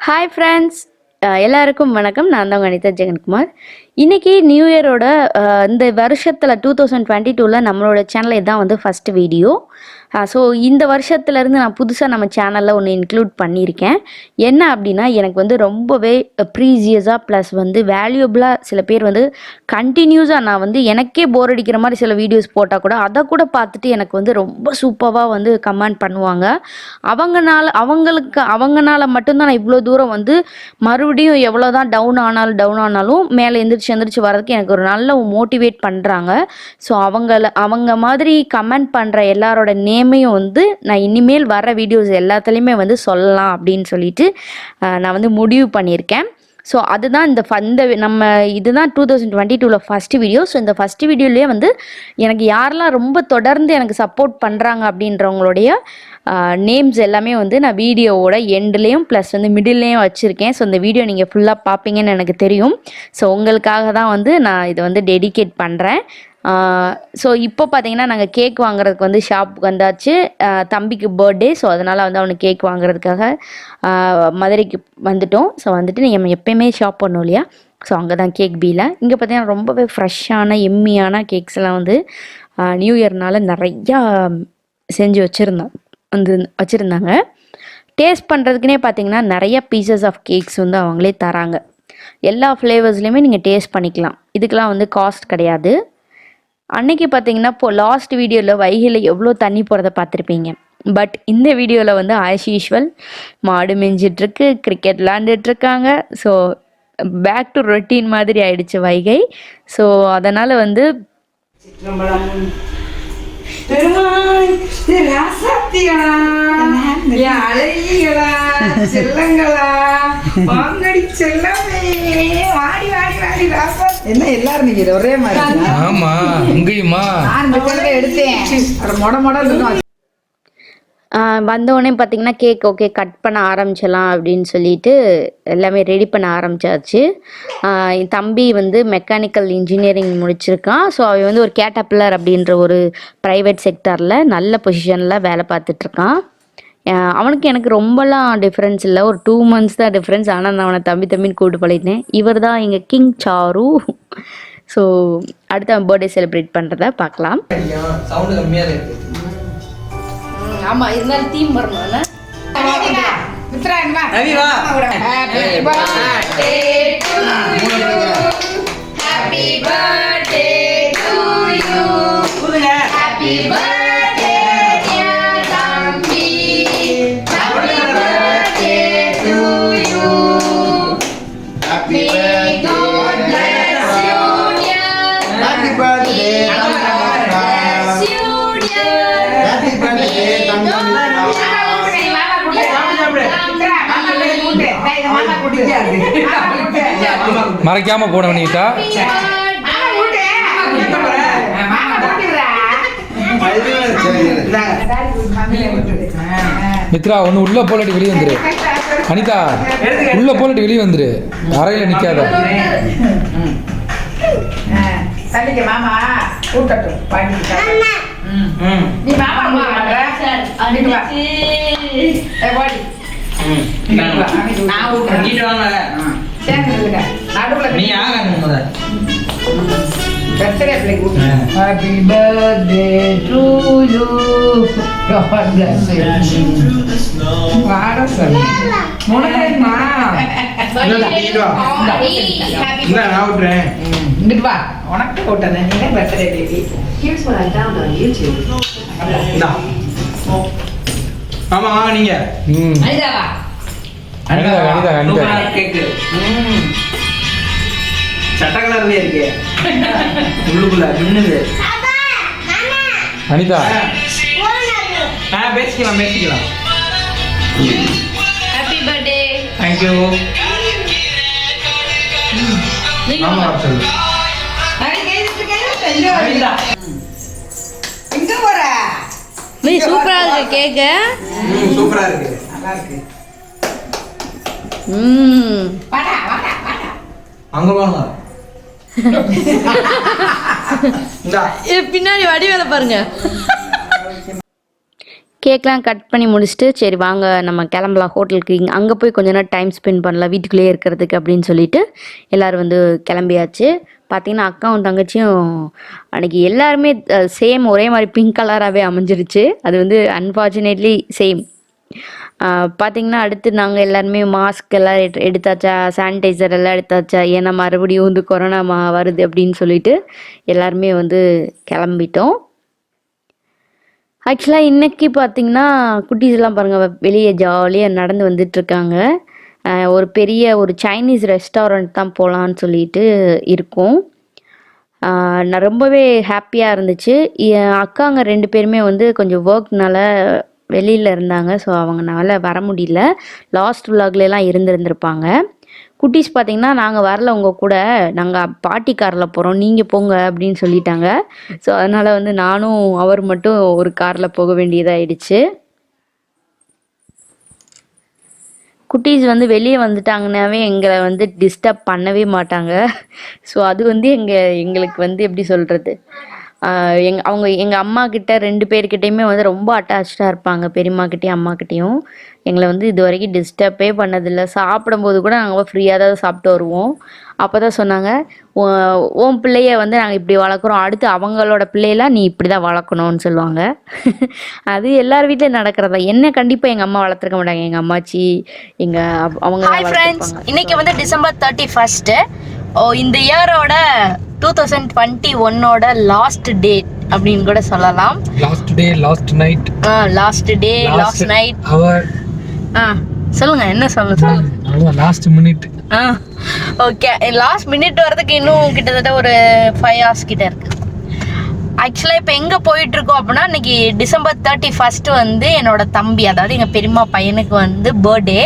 Hi friends, எல்லாருக்கும் வணக்கம். நான் தான் கணிதா ஜெகன்குமார். இன்னைக்கு நியூ இயரோட இந்த வருஷத்துல 2022ல நம்மளோட சேனல்ல இதான் வந்து ஃபர்ஸ்ட் வீடியோ. ஸோ இந்த வருஷத்துலேருந்து நான் புதுசாக நம்ம சேனலில் ஒன்று இன்க்ளூட் பண்ணியிருக்கேன். என்ன அப்படின்னா, எனக்கு வந்து ரொம்பவே ப்ரீசியஸாக ப்ளஸ் வந்து வேல்யூபிளாக சில பேர் வந்து கண்டினியூஸாக நான் வந்து எனக்கே போர் அடிக்கிற மாதிரி சில வீடியோஸ் போட்டால் கூட அதை கூட பார்த்துட்டு எனக்கு வந்து ரொம்ப சூப்பராக வந்து கமெண்ட் பண்ணுவாங்க. அவங்கனால மட்டும்தான் நான் இவ்வளோ தூரம் வந்து மறுபடியும் எவ்வளோ தான் டவுன் ஆனாலும் மேலே எந்திரிச்சு வர்றதுக்கு எனக்கு ஒரு நல்ல மோட்டிவேட் பண்ணுறாங்க. ஸோ அவங்க மாதிரி கமெண்ட் பண்ணுற எல்லாரோட நேமையும் வந்து நான் இனிமேல் வர வீடியோஸ் எல்லாத்துலேயுமே வந்து சொல்லலாம் அப்படின்னு சொல்லிட்டு நான் வந்து முடிவு பண்ணியிருக்கேன். ஸோ அதுதான் நம்ம இதுதான் 2022ல ஃபஸ்ட்டு வீடியோ. ஸோ இந்த ஃபஸ்ட்டு வீடியோலேயே வந்து எனக்கு யாரெல்லாம் ரொம்ப தொடர்ந்து எனக்கு சப்போர்ட் பண்ணுறாங்க அப்படின்றவங்களுடைய நேம்ஸ் எல்லாமே வந்து நான் வீடியோவோட எண்ட்லேயும் ப்ளஸ் வந்து மிடில்லையும் வச்சுருக்கேன். ஸோ இந்த வீடியோ நீங்கள் ஃபுல்லாக பார்ப்பீங்கன்னு எனக்கு தெரியும். ஸோ உங்களுக்காக தான் வந்து நான் இதை வந்து டெடிகேட் பண்ணுறேன். ஸோ இப்போ பார்த்தீங்கன்னா நாங்கள் கேக் வாங்குறதுக்கு வந்து ஷாப்புக்கு வந்தாச்சு. தம்பிக்கு பர்த்டே, ஸோ அதனால் வந்து அவனுக்கு கேக் வாங்குறதுக்காக மதுரைக்கு வந்துட்டோம். ஸோ வந்துட்டு நம்ம எப்போயுமே ஷாப் பண்ணோம் இல்லையா, ஸோ அங்கே தான் கேக் பீல. இங்கே பார்த்தீங்கன்னா ரொம்பவே ஃப்ரெஷ்ஷான எம்மியான கேக்ஸ் எல்லாம் வந்து நியூ இயர்னால நிறையா செஞ்சு வச்சுருந்தாங்க. டேஸ்ட் பண்ணுறதுக்குனே பார்த்தீங்கன்னா நிறைய பீசஸ் ஆஃப் கேக்ஸ் வந்து அவங்களே தராங்க. எல்லா ஃப்ளேவர்ஸ்லையுமே நீங்கள் டேஸ்ட் பண்ணிக்கலாம். இதுக்கெலாம் வந்து காஸ்ட் கிடையாது. அன்னைக்கு பார்த்தீங்கன்னா லாஸ்ட் வீடியோவில் வைகையில் எவ்வளோ தண்ணி போகிறத பார்த்துருப்பீங்க. பட் இந்த வீடியோவில் வந்து ஆஸ் யூஷுவல் மாடு மெஞ்சிட்ருக்கு, கிரிக்கெட் விளாண்டுட்ருக்காங்க. ஸோ பேக் டு ரொட்டீன் மாதிரி ஆயிடுச்சு வைகை. ஸோ அதனால் வந்து என்ன எல்லாரும் நீங்க ஒரே மாதிரி ஆமா அங்கேயுமா எடுத்தேன். வந்தோடனே பார்த்தீங்கன்னா கேக் ஓகே கட் பண்ண ஆரம்பிச்சிடலாம் அப்படின்னு சொல்லிட்டு எல்லாமே ரெடி பண்ண ஆரம்பிச்சாச்சு. என் தம்பி வந்து மெக்கானிக்கல் இன்ஜினியரிங் முடிச்சிருக்கான். ஸோ அவன் வந்து ஒரு கேட்டபில்லர் அப்படின்ற ஒரு ப்ரைவேட் செக்டரில் நல்ல பொசிஷனில் வேலை பார்த்துட்ருக்கான். அவனுக்கு எனக்கு ரொம்பலாம் டிஃப்ரென்ஸ் இல்லை, ஒரு 2 months தான் டிஃப்ரென்ஸ். ஆனால் நான் அவனை தம்பின்னு கூப்பிட்டு பழகிட்டேன். இவர் தான் எங்கள் கிங் சாரு. ஸோ அடுத்து அவன் பர்த்டே செலிப்ரேட் பண்ணுறத பார்க்கலாம். சவுண்ட் கம்மியாக இருக்கு. ஆமாம், இருந்தாலும் தீம் வரணும். மறைக்காம போன நீட்டா மித்ரா ஒண்ணு உள்ள போலட்டி வெளியே வந்துரு. அனிதா உள்ள போலட்டி வெளியே வந்துரு, அறையில நிக்காத. மாமா கூட்டட்டும் நீ மாமா Happy birthday to you. God bless you. உனக்கு போட்டேன். Here's what I found on YouTube. ஆமா வாங்க நீங்க. அனிதா கேக்கு சட்ட கலர்ல இருக்கு உள்ளுக்குள்ள மின்னுது. அனிதா பேசிக்கலாம். Happy birthday. Thank you. ஆமா சொல்லு. எங்க போற? நீ சூப்பரா இருக்கு கேக்கு. சூப்பரா இருக்கு, நல்லா இருக்கு. வாடா அங்க வாங்க. பின்னாடி வடி வேலை பாருங்க. கேக்லாம் கட் பண்ணி முடிச்சுட்டு சரி வாங்க நம்ம கிளம்பலாம் ஹோட்டலுக்கு, அங்கே போய் கொஞ்ச நேரம் டைம் ஸ்பெண்ட் பண்ணலாம் வீட்டுக்குள்ளேயே இருக்கிறதுக்கு அப்படின்னு சொல்லிட்டு எல்லோரும் வந்து கிளம்பியாச்சு. பார்த்தீங்கன்னா அக்காவும் தங்கச்சியும் அன்றைக்கி எல்லாருமே சேம் ஒரே மாதிரி பிங்க் கலராகவே அமைஞ்சிருச்சு. அது வந்து அன்ஃபார்ச்சுனேட்லி சேம். பார்த்திங்கன்னா அடுத்து நாங்கள் எல்லாருமே மாஸ்க் எல்லாம் எடுத்தாச்சா, சானிடைசர் எல்லாம் எடுத்தாச்சா, ஏன்னா மறுபடியும் வந்து கொரோனா வருது அப்படின்னு சொல்லிட்டு எல்லாருமே வந்து கிளம்பிட்டோம். ஆக்சுவலாக இன்றைக்கி பார்த்திங்கன்னா குட்டீஸ்லாம் பாருங்கள் வெளியே ஜாலியாக நடந்து வந்துட்டுருக்காங்க. ஒரு பெரிய ஒரு சைனீஸ் ரெஸ்டாரண்ட் தான் போகலான்னு சொல்லிட்டு இருக்கோம். நான் ரொம்பவே ஹாப்பியாக இருந்துச்சு. என் அக்காங்க 2 பேருமே வந்து கொஞ்சம் ஒர்க்னால வெளியில் இருந்தாங்க. ஸோ அவங்கனால வர முடியல. லாஸ்ட் விலாக்லாம் இருந்திருந்திருப்பாங்க. குட்டீஸ் பார்த்திங்கன்னா நாங்கள் வரல உங்கள் கூட, நாங்கள் பாட்டி காரில் போகிறோம், நீங்கள் போங்க அப்படின்னு சொல்லிட்டாங்க. ஸோ அதனால் வந்து நானும் அவர் மட்டும் ஒரு காரில் போக வேண்டியதாகிடுச்சு. குட்டீஸ் வந்து வெளியே வந்துட்டாங்கன்னாவே எங்களை வந்து டிஸ்டர்ப் பண்ணவே மாட்டாங்க. ஸோ அது வந்து எங்களுக்கு வந்து எப்படி சொல்கிறது, எங்கள் அம்மா கிட்ட 2 பேர்கிட்டையுமே வந்து ரொம்ப அட்டாச்சாக இருப்பாங்க. பெரியம்மாக்கிட்டேயும் அம்மாக்கிட்டேயும் எங்களை வந்து இது வரைக்கும் டிஸ்டர்பே பண்ணதில்லை. சாப்பிடும்போது கூட நாங்கள் ஃப்ரீயாக தான் சாப்பிட்டு வருவோம். அப்போ தான் சொன்னாங்க, உன் பிள்ளைய வந்து நாங்கள் இப்படி வளர்க்குறோம், அடுத்து அவங்களோட பிள்ளையெல்லாம் நீ இப்படி தான் வளர்க்கணும்னு சொல்லுவாங்க. அது எல்லார் வீட்டிலையும் நடக்கிறதா. என்ன கண்டிப்பாக எங்கள் அம்மா வளர்த்துருக்க மாட்டாங்க, எங்கள் அம்மாச்சி அவங்க. ஹாய் ஃப்ரெண்ட்ஸ், இன்னைக்கு வந்து டிசம்பர் 31. இந்த இயரோட 2021ஓட லாஸ்ட் டேட் அப்படின்னு கூட சொல்லலாம். லாஸ்ட் டே லாஸ்ட் நைட் அவர் சொல்லுங்க, என்ன சொல்லுங்க. Last minute. Okay, last minute வரதுக்கு இன்னும் கிட்டத்தட்ட ஒரு 5 hours கிட்ட இருக்கு. ஆக்சுவலாக இப்போ எங்கே போயிட்டு இருக்கோம் அப்படின்னா, இன்னைக்கு டிசம்பர் 31 வந்து என்னோட தம்பி, அதாவது எங்கள் பெரியம்மா பையனுக்கு வந்து பர்த்டே.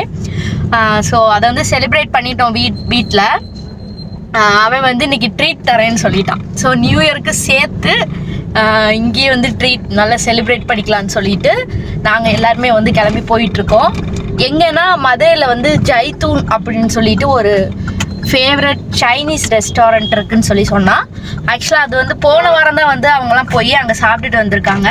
ஸோ அதை வந்து செலிப்ரேட் பண்ணிட்டோம் வீட்டில். அவன் வந்து இன்னைக்கு ட்ரீட் தரேன்னு சொல்லிட்டான். ஸோ நியூ இயருக்கு சேர்த்து இங்கேயே வந்து ட்ரீட் நல்லா செலிப்ரேட் பண்ணிக்கலான்னு சொல்லிட்டு நாங்கள் எல்லாருமே வந்து கிளம்பி போயிட்டுருக்கோம். எங்கன்னா மதுரையில் வந்து ஜைத்தூன் அப்படின்னு சொல்லிட்டு ஒரு ஃபேவரட் சைனீஸ் ரெஸ்டாரண்ட் இருக்குன்னு சொல்லி சொன்னான். ஆக்சுவலாக அது வந்து போன வாரம் தான் வந்து அவங்களாம் போய் அங்கே சாப்பிட்டுட்டு வந்திருக்காங்க.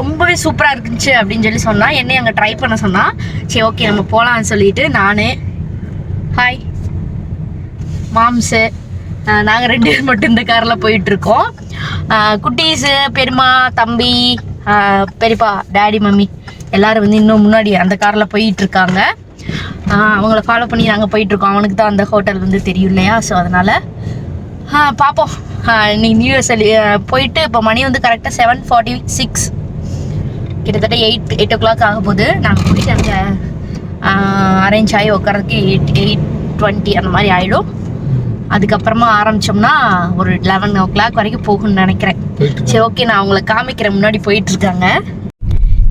ரொம்பவே சூப்பராக இருந்துச்சு அப்படின்னு சொல்லி சொன்னான். என்னையும் அங்கே ட்ரை பண்ண சொன்னான். சரி ஓகே நம்ம போகலான்னு சொல்லிட்டு நான், ஹாய் மாம்ஸு, நாங்கள் 2 பேர் மட்டும் இந்த காரில் போயிட்டுருக்கோம். குட்டீஸு, பெரியம்மா, தம்பி, பெரியப்பா, டேடி, மம்மி எல்லோரும் வந்து இன்னும் முன்னாடி அந்த காரில் போயிட்டுருக்காங்க. அவங்கள ஃபாலோ பண்ணி நாங்கள் போயிட்டுருக்கோம். அவனுக்கு தான் அந்த ஹோட்டல் வந்து தெரியும் இல்லையா. ஸோ அதனால் பார்ப்போம். இன்னைக்கு நியூ இயர் போயிட்டு இப்போ மணி வந்து கரெக்டாக 7:46, கிட்டத்தட்ட 8 o'clock ஆக போகுது. நாங்கள் போயிட்டு அங்கே அரேஞ்ச் ஆகி உட்காரதுக்கு 8:20 அந்த மாதிரி ஆகிடும். அதுக்கப்புறமா ஆரம்பித்தோம்னா ஒரு 11 o'clock வரைக்கும் போகும்னு நினைக்கிறேன். சரி ஓகே, நான் அவங்கள காமிக்கிறேன். முன்னாடி போயிட்டுருக்காங்க,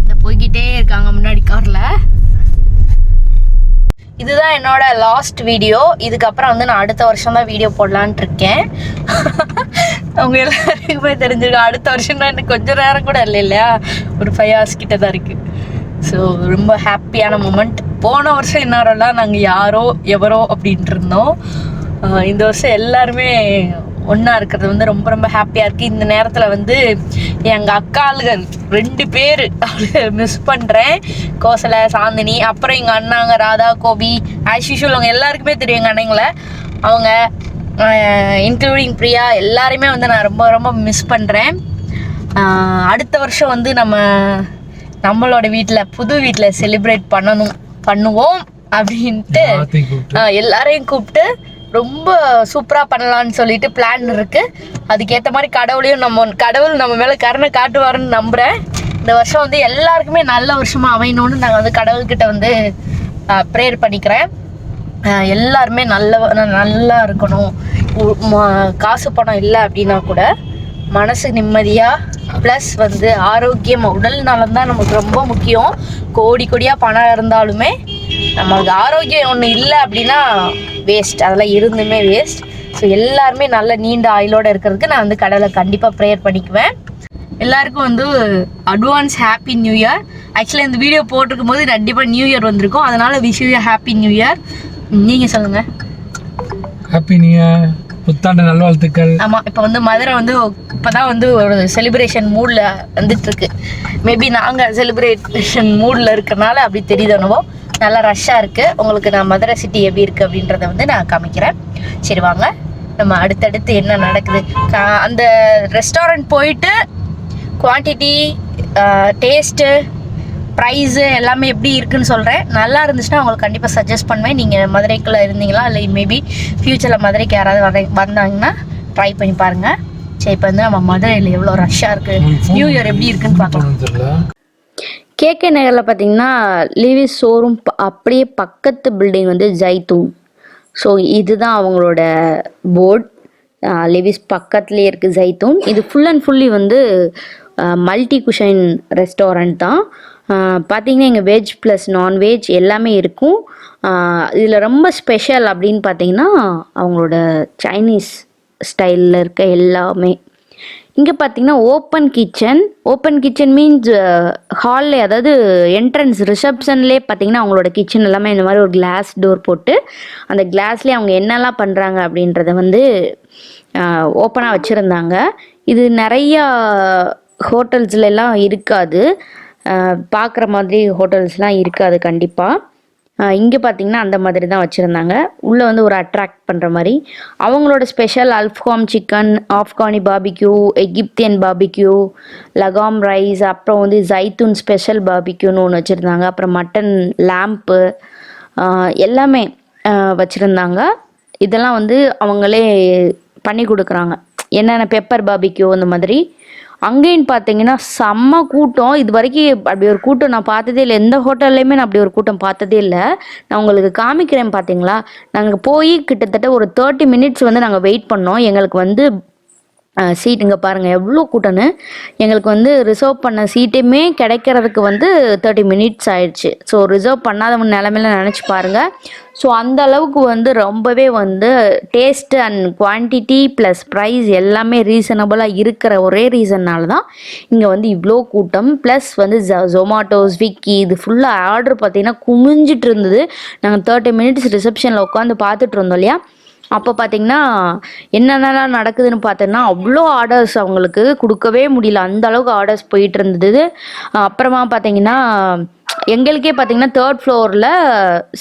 இந்த போய்கிட்டே இருக்காங்க முன்னாடி காரில். இதுதான் என்னோட லாஸ்ட் வீடியோ. இதுக்கப்புறம் வந்து நான் அடுத்த வருஷம் தான் வீடியோ போடலான்ட்டு இருக்கேன். அவங்க எல்லாருக்குமே தெரிஞ்சிருக்கோம், அடுத்த வருஷம் தான் எனக்கு கொஞ்சம் நேரம் கூட இல்லை இல்லையா, ஒரு 5 hours கிட்ட தான் இருக்குது. ஸோ ரொம்ப ஹாப்பியான மூமெண்ட். போன வருஷம் இன்னாரெல்லாம் நாங்கள் யாரோ எவரோ அப்படின்ட்டு இருந்தோம். இந்த வருஷம் எல்லாருமே ஒன்றா இருக்கிறது வந்து ரொம்ப ரொம்ப ஹாப்பியாக இருக்குது. இந்த நேரத்தில் வந்து எங்கள் அக்காளுகள் 2 பேர் மிஸ் பண்ணுறேன், கோசலை, சாந்தினி, அப்புறம் எங்கள் அண்ணாங்க ராதா, கோபி, ஆஸ் யூஷுவல் அவங்க எல்லாருக்குமே தெரியும் எங்கள் அண்ணங்களை. அவங்க இன்க்ளூடிங் பிரியா எல்லாருமே வந்து நான் ரொம்ப ரொம்ப மிஸ் பண்ணுறேன். அடுத்த வருஷம் வந்து நம்மளோட வீட்டில் புது வீட்டில் செலிப்ரேட் பண்ணுவோம் அப்படின்ட்டு எல்லாரையும் கூப்பிட்டு ரொம்ப சூப்பராக பண்ணலான்னு சொல்லிட்டு பிளான் இருக்குது. அதுக்கேற்ற மாதிரி கடவுள் நம்ம மேலே கருணை காட்டுவாருன்னு நம்புகிறேன். இந்த வருஷம் வந்து எல்லாருக்குமே நல்ல வருஷமாக அமையணும்னு நாங்கள் வந்து கடவுள்கிட்ட வந்து ப்ரேயர் பண்ணிக்கிறேன். எல்லாருமே நல்லா இருக்கணும். காசு பணம் இல்லை அப்படின்னா கூட மனசு நிம்மதியாக, ப்ளஸ் வந்து ஆரோக்கியம், உடல் நலம் தான் நமக்கு ரொம்ப முக்கியம். கோடியாக பணம் இருந்தாலுமே நமக்கு ஆரோக்கியம் ஒன்று இல்லை அப்படின்னா வேஸ்ட், அதெல்லாம் இருந்துமே வேஸ்ட். ஸோ எல்லாருமே நல்ல நீண்ட ஆயுளோடு இருக்கிறதுக்கு நான் வந்து கடவுளை கண்டிப்பாக ப்ரேயர் பண்ணிக்குவேன். எல்லாருக்கும் வந்து அட்வான்ஸ் ஹாப்பி நியூ இயர். ஆக்சுவலாக இந்த வீடியோ போட்டிருக்கும் போது கண்டிப்பாக நியூ இயர் வந்திருக்கும், அதனால் wish you happy new year. நீங்கள் சொல்லுங்கள். Happy new year. புத்தாண்டு நல்வாழ்த்துக்கள். ஆமாம், இப்போ வந்து மதுரை வந்து இப்போதான் வந்து ஒரு செலிப்ரேஷன் மூடில் வந்துட்டு இருக்கு. மேபி நாங்கள் செலிப்ரேஷன் மூடில் இருக்கிறனால அப்படி தெரியுதுனவோ, நல்லா ரஷ்ஷாக இருக்குது. உங்களுக்கு நான் மதுரை சிட்டி எப்படி இருக்குது அப்படின்றத வந்து நான் காமிக்கிறேன். சரி வாங்க, நம்ம அடுத்தடுத்து என்ன நடக்குது. அந்த ரெஸ்டாரண்ட் போயிட்டு குவான்டிட்டி, டேஸ்ட்டு, ப்ரைஸு எல்லாமே எப்படி இருக்குன்னு சொல்கிறேன். நல்லா இருந்துச்சுன்னா உங்களுக்கு கண்டிப்பாக சஜஸ்ட் பண்ணுவேன். நீங்கள் மதுரைக்குள்ளே இருந்தீங்களா, இல்லை மேபி ஃப்யூச்சரில் மதுரைக்கு யாராவது வந்தாங்கன்னா ட்ரை பண்ணி பாருங்கள். சரி, இப்போ வந்து நம்ம மதுரையில் எவ்வளோ ரஷ்ஷாக இருக்குது, நியூ இயர் எப்படி இருக்குன்னு பார்க்கலாம். கேகே நகரில் பார்த்தீங்கன்னா லிவிஸ் ஷோரூம் அப்படியே பக்கத்து பில்டிங் வந்து ஜைத்தூன். ஸோ இதுதான் அவங்களோட போர்ட். லிவிஸ் பக்கத்துலேயே இருக்குது ஜைத்தூன். இது ஃபுல் அண்ட் ஃபுல்லி வந்து மல்டி குஷன் ரெஸ்டாரண்ட் தான். பார்த்தீங்கன்னா இங்கே வெஜ் ப்ளஸ் நான்வெஜ் எல்லாமே இருக்கும். இதில் ரொம்ப ஸ்பெஷல் அப்படின்னு பார்த்தீங்கன்னா அவங்களோட சைனீஸ் ஸ்டைலில் இருக்க எல்லாமே. இங்கே பார்த்தீங்கன்னா ஓப்பன் கிச்சன் மீன்ஸ் ஹாலில், அதாவது என்ட்ரன்ஸ் ரிசப்ஷன்லேயே பார்த்தீங்கன்னா அவங்களோட கிச்சன் எல்லாமே இந்த மாதிரி ஒரு கிளாஸ் டோர் போட்டு அந்த கிளாஸ்லேயே அவங்க என்னெல்லாம் பண்ணுறாங்க அப்படின்றத வந்து ஓப்பனாக வச்சுருந்தாங்க. இது நிறையா ஹோட்டல்ஸ்லாம் இருக்காது, பார்க்குற மாதிரி ஹோட்டல்ஸ்லாம் இருக்காது கண்டிப்பாக. இங்கே பார்த்தீங்கன்னா அந்த மாதிரி தான் வச்சுருந்தாங்க. உள்ளே வந்து ஒரு அட்ராக்ட் பண்ணுற மாதிரி அவங்களோட ஸ்பெஷல் அல்ஃபாம் chicken, Afghani barbecue, Egyptian barbecue, லகாம் ரைஸ், அப்புறம் வந்து ஜைத்தூன் ஸ்பெஷல் பாபிக்யூன்னு ஒன்று வச்சுருந்தாங்க. அப்புறம் மட்டன் லேம்ப்பு எல்லாமே வச்சுருந்தாங்க. இதெல்லாம் வந்து அவங்களே பண்ணி கொடுக்குறாங்க. என்னென்ன பெப்பர் பாபிக்யூ அந்த மாதிரி. அங்கேன்னு பார்த்தீங்கன்னா செம்ம கூட்டம். இது வரைக்கும் அப்படி ஒரு கூட்டம் நான் பார்த்ததே இல்லை. எந்த ஹோட்டல்லையுமே நான் அப்படி ஒரு கூட்டம் பார்த்ததே இல்லை. நான் உங்களுக்கு காமிக்கிறேன் பார்த்தீங்களா. நாங்கள் போய் கிட்டத்தட்ட ஒரு 30 மினிட்ஸ் வந்து நாங்கள் வெயிட் பண்ணோம். எங்களுக்கு வந்து சீட் இங்கே பாருங்கள் எவ்வளோ கூட்டம்னு. எங்களுக்கு வந்து ரிசர்வ் பண்ண சீட்டுமே கிடைக்கிறதுக்கு வந்து 30 மினிட்ஸ் ஆயிடுச்சு. ஸோ ரிசர்வ் பண்ணாதவங்க நிலமையில நினச்சி பாருங்கள். ஸோ அந்த அளவுக்கு வந்து ரொம்பவே வந்து taste and quantity plus price எல்லாமே ரீசனபிளாக இருக்கிற ஒரே ரீசன்னால தான் இங்கே வந்து இவ்வளோ கூட்டம். ப்ளஸ் வந்து ஜொமாட்டோ, ஸ்விக்கி இது ஃபுல்லாக ஆர்டர் பார்த்திங்கன்னா குமிஞ்சிட்டு இருந்தது. நாங்கள் 30 மினிட்ஸ் ரிசப்ஷனில் உட்காந்து பார்த்துட்டு இருந்தோம் இல்லையா. அப்போ பார்த்தீங்கன்னா என்னென்னலாம் நடக்குதுன்னு பார்த்தோன்னா அவ்வளோ ஆர்டர்ஸ் அவங்களுக்கு கொடுக்கவே முடியல, அந்த அளவுக்கு ஆர்டர்ஸ் போயிட்டு இருந்தது. அப்புறமா பார்த்தீங்கன்னா எங்களுக்கே பார்த்தீங்கன்னா 3rd ஃப்ளோரில்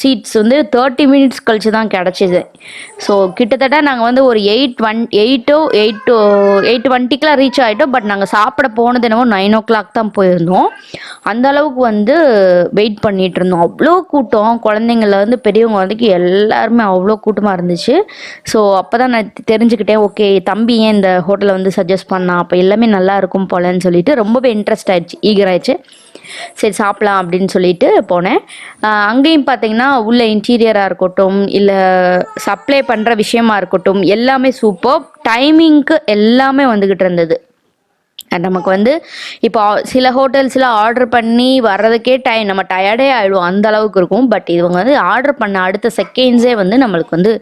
சீட்ஸ் வந்து 30 மினிட்ஸ் கழிச்சு தான் கிடச்சிது. ஸோ கிட்டத்தட்ட நாங்கள் வந்து ஒரு 8:20 ரீச் ஆகிட்டோம். பட் நாங்கள் சாப்பிட போனது என்னவோ 9 o'clock தான் போயிருந்தோம். அந்த அளவுக்கு வந்து வெயிட் பண்ணிகிட்டு இருந்தோம். அவ்வளோ கூட்டம், குழந்தைங்கள்லேருந்து பெரியவங்க வரைக்கும் எல்லாருமே அவ்வளோ கூட்டமாக இருந்துச்சு. ஸோ அப்போ தான் நான் தெரிஞ்சுக்கிட்டேன், ஓகே தம்பி ஏன் இந்த ஹோட்டலை வந்து சஜஸ்ட் பண்ணான், அப்போ எல்லாமே நல்லா இருக்கும் போலன்னு சொல்லிட்டு ரொம்பவே இன்ட்ரெஸ்ட் ஆயிடுச்சு, ஈகர் ஆயிடுச்சு. சரி சாப்பிட்லாம் அப்படின்னு சொல்லிட்டு போனேன். அங்கேயும் பார்த்தீங்கன்னா உள்ள இன்டீரியராக இருக்கட்டும், இல்லை சப்ளை பண்ணுற விஷயமா இருக்கட்டும், எல்லாமே சூப்பர். டைமிங்க்கு எல்லாமே வந்துக்கிட்டு இருந்தது. நமக்கு வந்து இப்போ சில ஹோட்டல்ஸில் ஆர்டர் பண்ணி வர்றதுக்கே நம்ம டயர்டே ஆகிடுவோம், அந்த அளவுக்கு இருக்கும். பட் இவங்க வந்து ஆர்டர் பண்ண அடுத்த செகண்ட்ஸே வந்து நம்மளுக்கு வந்து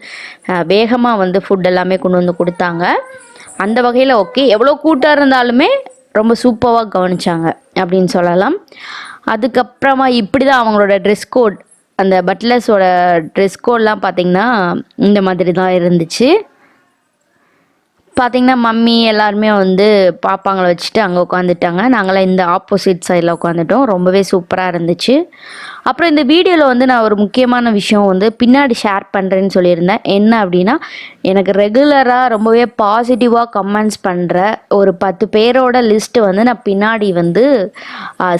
வேகமாக வந்து ஃபுட் எல்லாமே கொண்டு வந்து கொடுத்தாங்க. அந்த வகையில் ஓகே, எவ்வளோ கூட்டம் இருந்தாலுமே ரொம்ப சூப்பராக கவனிச்சாங்க அப்படின்னு சொல்லலாம். அதுக்கப்புறமா இப்படி தான் அவங்களோட ட்ரெஸ் கோட், அந்த பட்லர்ஸோட ட்ரெஸ் கோட்லாம் பார்த்திங்கன்னா இந்த மாதிரி தான் இருந்துச்சு. பார்த்திங்கன்னா மம்மி எல்லாருமே வந்து பாப்பாங்களை வச்சுட்டு அங்கே உட்காந்துட்டாங்க. நாங்களாம் இந்த ஆப்போசிட் சைடில் உட்காந்துட்டோம். ரொம்பவே சூப்பராக இருந்துச்சு. அப்புறம் இந்த வீடியோவில் வந்து நான் ஒரு முக்கியமான விஷயம் வந்து பின்னாடி ஷேர் பண்ணுறேன்னு சொல்லியிருந்தேன். என்ன அப்படின்னா, எனக்கு ரெகுலராக ரொம்பவே பாசிட்டிவாக கமெண்ட்ஸ் பண்ணுற ஒரு 10 பேரோட லிஸ்ட்டு வந்து நான் பின்னாடி வந்து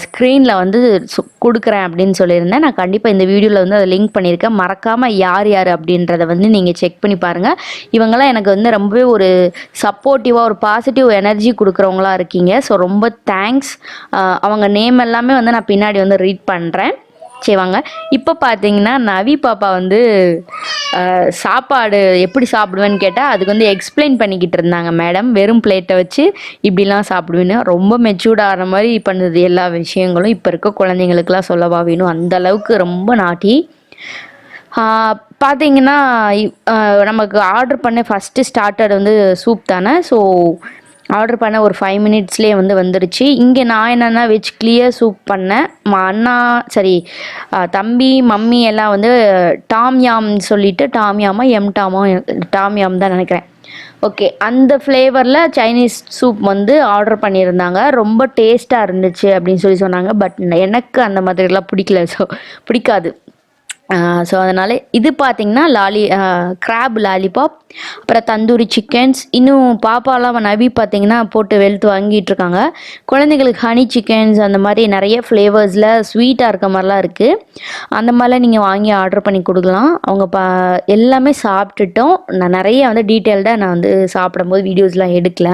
ஸ்க்ரீனில் வந்து கொடுக்குறேன் அப்படின்னு சொல்லியிருந்தேன். நான் கண்டிப்பாக இந்த வீடியோவில் வந்து அதை லிங்க் பண்ணியிருக்கேன். மறக்காமல் யார் யார் அப்படின்றத வந்து நீங்கள் செக் பண்ணி பாருங்கள். இவங்கெல்லாம் எனக்கு வந்து ரொம்பவே ஒரு சப்போர்ட்டிவாக ஒரு பாசிட்டிவ் எனர்ஜி கொடுக்குறவங்களா இருக்கீங்க. ஸோ ரொம்ப தேங்க்ஸ். அவங்க நேம் எல்லாமே வந்து நான் பின்னாடி வந்து ரீட் பண்ணுறேன். சரி வாங்க, இப்போ பார்த்தீங்கன்னா நவி பாப்பா வந்து சாப்பாடு எப்படி சாப்பிடுவேன்னு கேட்டால் அதுக்கு வந்து எக்ஸ்பிளைன் பண்ணிக்கிட்டு இருந்தாங்க மேடம். வெறும் பிளேட்டை வச்சு இப்படிலாம் சாப்பிடுவேன்னு ரொம்ப மெச்சூர்ட் ஆகிற மாதிரி பண்ணுது. எல்லா விஷயங்களும் இப்போ இருக்க குழந்தைங்களுக்கெல்லாம் சொல்லவா வேணும், அந்த அளவுக்கு ரொம்ப நாட்டி. பார்த்தீங்கன்னா நமக்கு ஆர்டர் பண்ண ஃபஸ்ட்டு ஸ்டார்டர் வந்து சூப் தானே. ஸோ ஆர்டர் பண்ண ஒரு 5 மினிட்ஸ்லேயே வந்துருச்சு. இங்கே நான் என்னென்னா வெஜ் கிளியர் சூப் பண்ணேன். அண்ணா சரி தம்பி மம்மி எல்லாம் டாம்யாம் சொல்லிட்டு டாம்யாமா டாம்யாம் தான் நினைக்கிறேன். ஓகே, அந்த ஃப்ளேவரில் சைனீஸ் சூப் ஆர்டர் பண்ணியிருந்தாங்க. ரொம்ப டேஸ்ட்டாக இருந்துச்சு அப்படின்னு சொன்னாங்க. பட் எனக்கு அந்த மாதிரிலாம் பிடிக்காது. ஸோ அதனால் இது பார்த்திங்கன்னா கிராப் லாலிபாப், அப்புறம் தந்தூரி சிக்கன்ஸ், இன்னும் பாப்பாலாம் நபி பார்த்திங்கன்னா போட்டு வெளுத்து வாங்கிட்டு இருக்காங்க. குழந்தைங்களுக்கு ஹனி சிக்கன்ஸ் அந்த மாதிரி நிறைய ஃப்ளேவர்ஸில் ஸ்வீட்டாக இருக்க மாதிரிலாம் இருக்குது. அந்த மாதிரிலாம் நீங்கள் வாங்கி ஆர்டர் பண்ணி கொடுக்கலாம். அவங்க எல்லாமே சாப்பிட்டுட்டோம். நான் நிறைய டீட்டெயில்டாக நான் சாப்பிடும்போது வீடியோஸ்லாம் எடுக்கல.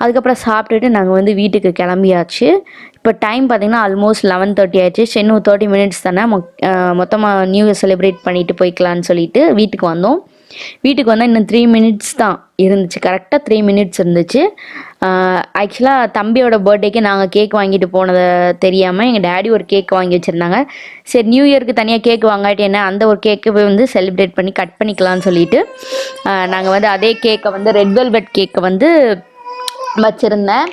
அதுக்கப்புறம் சாப்பிட்டுட்டு நாங்கள் வீட்டுக்கு கிளம்பியாச்சு. இப்போ டைம் பார்த்திங்கன்னா ஆல்மோஸ்ட் 11:30 ஆயிடுச்சு. இன்னும் 30 மினிட்ஸ் தானே மொத்தமாக நியூ இயர் செலிப்ரேட் பண்ணிவிட்டு போய்க்கலான்னு சொல்லிட்டு வீட்டுக்கு வந்தோம். வீட்டுக்கு வந்தால் இன்னும் 3 மினிட்ஸ் தான் இருந்துச்சு. கரெக்டாக 3 மினிட்ஸ் இருந்துச்சு. ஆக்சுவலாக தம்பியோட பர்த்டேக்கு நாங்கள் கேக் வாங்கிட்டு போனதை தெரியாமல் எங்கள் டேடி ஒரு கேக் வாங்கி வச்சுருந்தாங்க. சரி நியூ இயருக்கு தனியாக கேக் வாங்காட்டி என்ன, அந்த ஒரு கேக்கு போய் செலிப்ரேட் பண்ணி கட் பண்ணிக்கலான்னு சொல்லிட்டு நாங்கள் அதே கேக்கை ரெட் வெல்வெட் கேக்கை வச்சுருந்தேன்.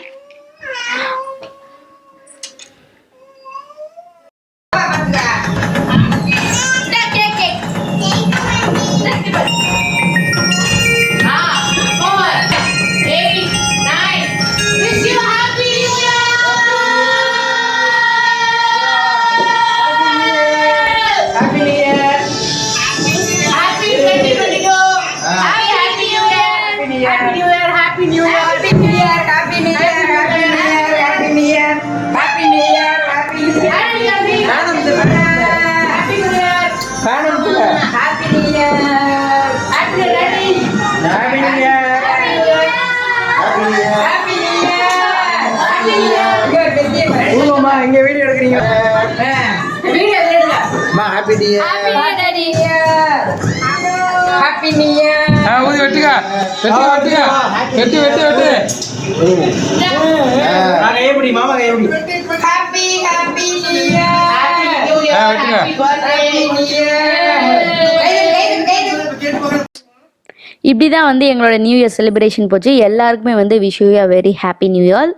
இப்படி தான் எங்களோட நியூ இயர் செலிப்ரேஷன் போச்சு. எல்லாருக்குமே wish you a very happy new year.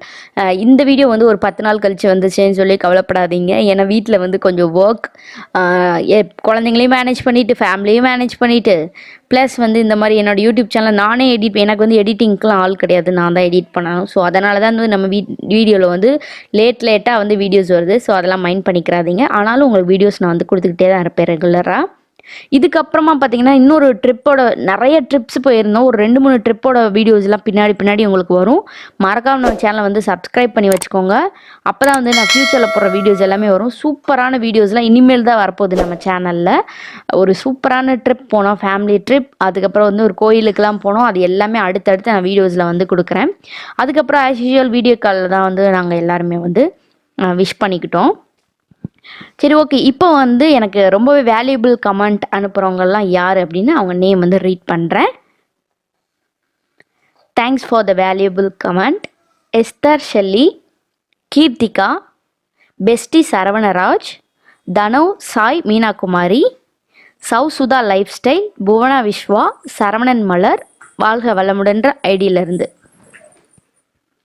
இந்த வீடியோ ஒரு 10 நாள் கழிச்சு வந்துச்சுன்னு சொல்லி கவலைப்படாதீங்க. ஏன்னா வீட்டில் கொஞ்சம் ஒர்க், குழந்தைங்களையும் மேனேஜ் பண்ணிவிட்டு ஃபேமிலியும் மேனேஜ் பண்ணிவிட்டு ப்ளஸ் இந்த மாதிரி என்னோடய யூடியூப் சேனல் நானே எனக்கு எடிட்டிங்க்கெலாம் ஆள் கிடையாது, நான் தான் எடிட் பண்ணணும். ஸோ அதனால தான் நம்ம வீடியோவில் லேட்டாக வீடியோஸ் வருது. ஸோ அதெல்லாம் மைண்ட் பண்ணிக்கிறாதீங்க. ஆனாலும் உங்களுக்கு வீடியோஸ் நான் கொடுத்துக்கிட்டே தான் இருப்பேன் ரெகுலராக. இதுக்கப்புறமா பார்த்தீங்கன்னா இன்னொரு நிறைய ட்ரிப்ஸ் போயிருந்தோம். ஒரு 2-3 ட்ரிப்போட வீடியோஸ்லாம் பின்னாடி உங்களுக்கு வரும். மறக்காம நம்ம சேனலை சப்ஸ்கிரைப் பண்ணி வச்சுக்கோங்க. அப்போ தான் நான் ஃப்யூச்சரில் போடுற வீடியோஸ் எல்லாமே வரும். சூப்பரான வீடியோஸ்லாம் இனிமேல் தான் வரப்போகுது நம்ம சேனலில். ஒரு சூப்பரான ட்ரிப் போனோம், ஃபேமிலி ட்ரிப். அதுக்கப்புறம் ஒரு கோயிலுக்கெலாம் போனோம். அது எல்லாமே அடுத்தடுத்து நான் வீடியோஸில் கொடுக்குறேன். அதுக்கப்புறம் ஆஸ் யூஷுவல் வீடியோ காலில் தான் நாங்கள் எல்லாருமே விஷ் பண்ணிக்கிட்டோம். சரி ஓகே, இப்போ எனக்கு ரொம்பவே வேல்யூபிள் கமெண்ட் அனுப்புகிறவங்கெல்லாம் யார் அப்படின்னு அவங்க நேம் ரீட் பண்ணுறேன். Thanks for the valuable comment. Esther Shelly, Keerthika, bestie Saravanaraj, Dhanav Sai Meenakumari, Sowsudha life style, Bhuvana Viswa, Saravanan Malar, வாழ்க வளமுடன்ற ஐடியிலேருந்து